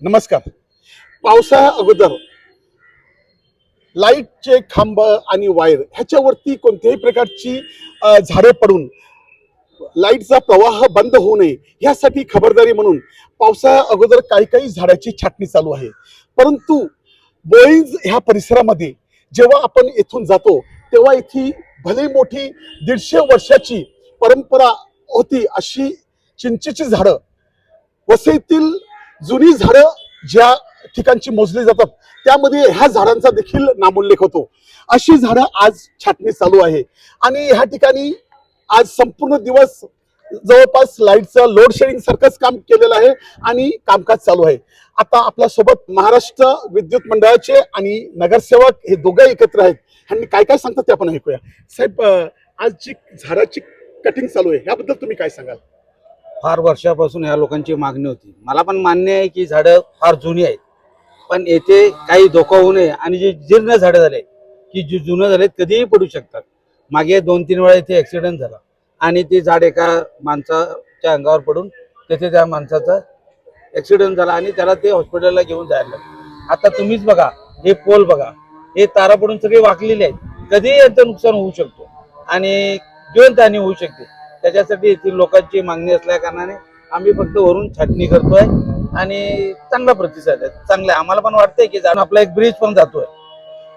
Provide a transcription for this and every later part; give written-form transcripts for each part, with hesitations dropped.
नमस्कार. पावसाळ्या अगोदर लाईटचे खांब आणि वायर ह्याच्यावरती कोणत्याही प्रकारची झाडं पडून लाईटचा प्रवाह बंद होऊ नये यासाठी खबरदारी म्हणून पावसाळ्या अगोदर काही काही झाडाची छाटणी चालू आहे. परंतु बोईंज ह्या परिसरामध्ये जेव्हा आपण येथून जातो तेव्हा इथे भले मोठी 150 वर्षाची परंपरा होती अशी चिंचेची झाडं, वसईतील जुनी झाडं ज्या ठिकाणची मोजली जातात त्यामध्ये ह्या झाडांचा देखील नामोल्लेख होतो. अशी झाडं आज छाटणी चालू आहे आणि ह्या ठिकाणी आज संपूर्ण दिवस जवळपास लाईटचं लोड शेडिंग सारखंच काम केलेलं आहे आणि कामकाज चालू आहे. आता आपल्या सोबत महाराष्ट्र विद्युत मंडळाचे आणि नगरसेवक हे दोघे एकत्र आहेत. ह्यांनी काय काय सांगतात ते आपण ऐकूया. साहेब, आज जी झाडाची कटिंग चालू आहे याबद्दल तुम्ही काय सांगाल? फार वर्षापासून ह्या लोकांची मागणी होती. मला पण मान्य आहे की झाडं फार जुनी आहेत, पण येथे काही धोका होऊ नये आणि जे जीर्ण झाडं झाले की जे जुनं झालेत कधीही पडू शकतात. मागे 2-3 वेळा इथे ॲक्सिडेंट झाला आणि ते झाड एका माणसाच्या अंगावर पडून तेथे त्या माणसाचा ॲक्सिडेंट झाला आणि त्याला ते हॉस्पिटलला घेऊन जायला लागलं. आता तुम्हीच बघा, हे पोल बघा, हे तारा पडून सगळे वाकलेले आहेत. कधीही यांचं नुकसान होऊ शकतो आणि जिवंत हानी होऊ शकते. त्याच्यासाठी येथील लोकांची मागणी असल्या कारणाने आम्ही फक्त वरून छाटणी करतोय आणि चांगला प्रतिसाद आहे. चांगला आहे. आम्हाला पण वाटतंय की जाणं आपला एक ब्रिज पण जातोय,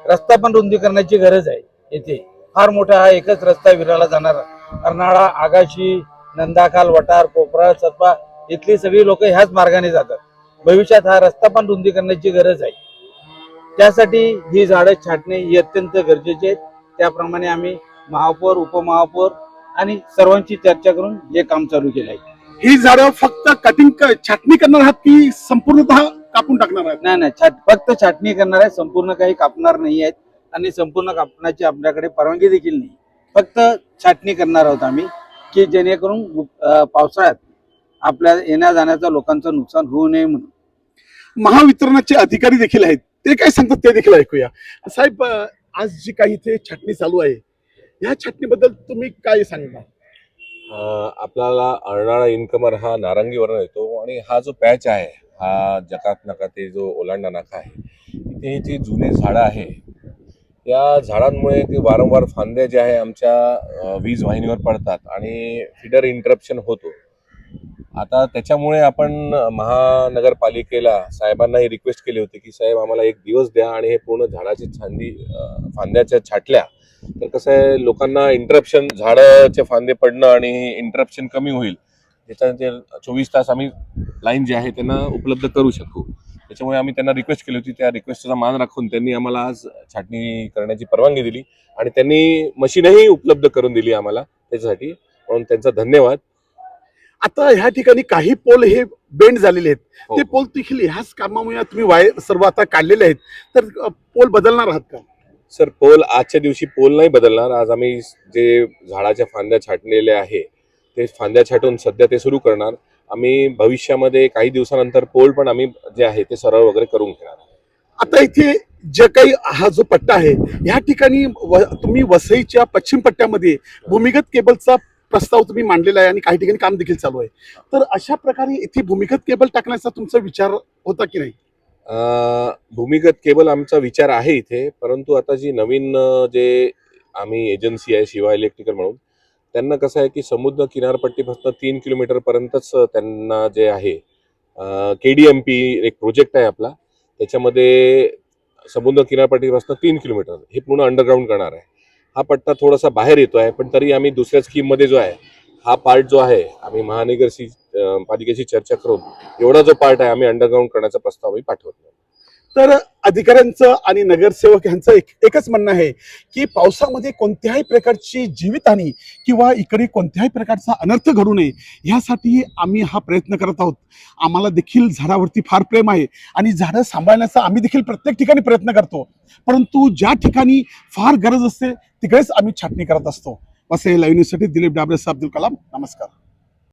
रस्ता पण रुंदी करण्याची गरज आहे. येथे फार मोठा हा एकच रस्ता विराला जाणारा अर्नाळा, आगाशी, नंदाखाल, वटार, कोपरा, सत्पा इथली सगळी लोक ह्याच मार्गाने जातात. भविष्यात हा रस्ता पण रुंदी करण्याची गरज आहे. त्यासाठी ही झाडं छाटणे ही अत्यंत गरजेची आहेत. त्याप्रमाणे आम्ही महापौर, उपमहापौर आणि सर्वांची चर्चा करून हे काम चालू केलं आहे. ही झाडं फक्त छाटणी करणार आहात की संपूर्णतः कापून टाकणार आहात? नाही, फक्त छाटणी करणार आहे. संपूर्ण काही कापणार नाही आहेत आणि संपूर्ण कापण्याची आपल्याकडे परवानगी देखील नाही. फक्त छाटणी करणार आहोत आम्ही, की जेणेकरून पावसाळ्यात आपल्या येण्या जाण्याचा लोकांचं नुकसान होऊ नये म्हणून. महावितरणाचे अधिकारी देखील आहेत, ते काय सांगतात ते देखील ऐकूया. साहेब, आज जी काही इथे छाटणी चालू आहे ह्या छाटणीबद्दल तुम्ही काय सांगता? आपल्याला अर्नाळा इनकमर हा नारंगीवरून येतो आणि हा जो पॅच आहे हा जकात नाका ते जो ओलांडा नाका आहे इथे जी जुनी झाडं आहे या झाडांमुळे ते वारंवार फांद्या जे आहे आमच्या वीज वाहिनीवर पडतात आणि फीडर इंटरप्शन होतो. आता त्याच्यामुळे आपण महानगरपालिकेला साहेबांनाही रिक्वेस्ट केली होती की साहेब आम्हाला एक दिवस द्या आणि हे पूर्ण झाडाची फांद्याच्या छाटल्या तर कसं आहे लोकांना इंटरप्शन झाडाचे फांदे पडणं आणि इंटरप्शन कमी होईल. त्याच्यानंतर 24 तास आम्ही लाईन जे आहे त्यांना उपलब्ध करू शकू. त्याच्यामुळे आम्ही त्यांना रिक्वेस्ट केली होती. त्या रिक्वेस्टचा मान राखून त्यांनी आम्हाला आज छाटणी करण्याची परवानगी दिली आणि त्यांनी मशीनही उपलब्ध करून दिली आम्हाला त्याच्यासाठी, म्हणून त्यांचा धन्यवाद. आता ह्या ठिकाणी काही पोल हे बेंड झालेले आहेत. हो. ते पोल देखील ह्याच कामामुळे तुम्ही वायर सर्व आता काढलेले आहेत, तर पोल बदलणार आहात का? सर, पोल आजच्या दिवशी पोल नाही बदलणार. आज आम्ही जे झाडाच्या फांद्या छाटलेल्या आहे ते फांद्या छाटून सध्या ते सुरू करणार. आम्ही भविष्यामध्ये काही दिवसानंतर पोल पण आम्ही जे आहे ते सरळ वगैरे करून घेणार. आता इथे जे काही हा जो पट्टा आहे ह्या ठिकाणी तुम्ही वसईच्या पश्चिम पट्ट्यामध्ये भूमिगत केबलचा प्रस्ताव तुम्ही मांडलेला आहे आणि काही ठिकाणी काम देखील चालू आहे. तर अशा प्रकारे इथे भूमिगत केबल टाकण्याचा तुमचा विचार होता की नाही? भूमिगत केबल आमचा विचार आहे इथे, परंतु आता जी नवीन जे आम्ही एजन्सी आहे शिवा इलेक्ट्रिकल म्हणून, त्यांना कसं आहे की समुद्र किनारपट्टीपासून 3 किलोमीटर पर्यंतच त्यांना जे आहे KDMP एक प्रोजेक्ट आहे आपला, त्याच्यामध्ये समुद्र किनारपट्टीपासून 3 किलोमीटर हे पूर्ण अंडरग्राऊंड करणार आहे. हा पट्टा थोडासा बाहेर येतो आहे, पण तरी आम्ही दुसऱ्या स्कीममध्ये जो आहे हा पार्ट जो आहे आम्ही पालिकेशी चर्चा करून एवढा जो पार्ट आहे आम्ही अंडरग्राऊंड करण्याचा प्रस्ताव आम्ही पाठवत. तर अधिकाऱ्यांचं आणि नगरसेवक यांचं एकच म्हणणं आहे की पावसामध्ये कोणत्याही प्रकारची जीवितहानी किंवा इकडे कोणत्याही प्रकारचा अनर्थ घडू नये यासाठी आम्ही हा प्रयत्न करत आहोत. आम्हाला देखील झाडावरती फार प्रेम आहे आणि झाडं सांभाळण्याचा आम्ही देखील प्रत्येक ठिकाणी प्रयत्न करतो, परंतु ज्या ठिकाणी फार गरज असते तिकडेच आम्ही छाटणी करत असतो. वसई लाईव्ह न्यूजसाठी दिलीप डाबरे, अब्दुल कलाम. नमस्कार.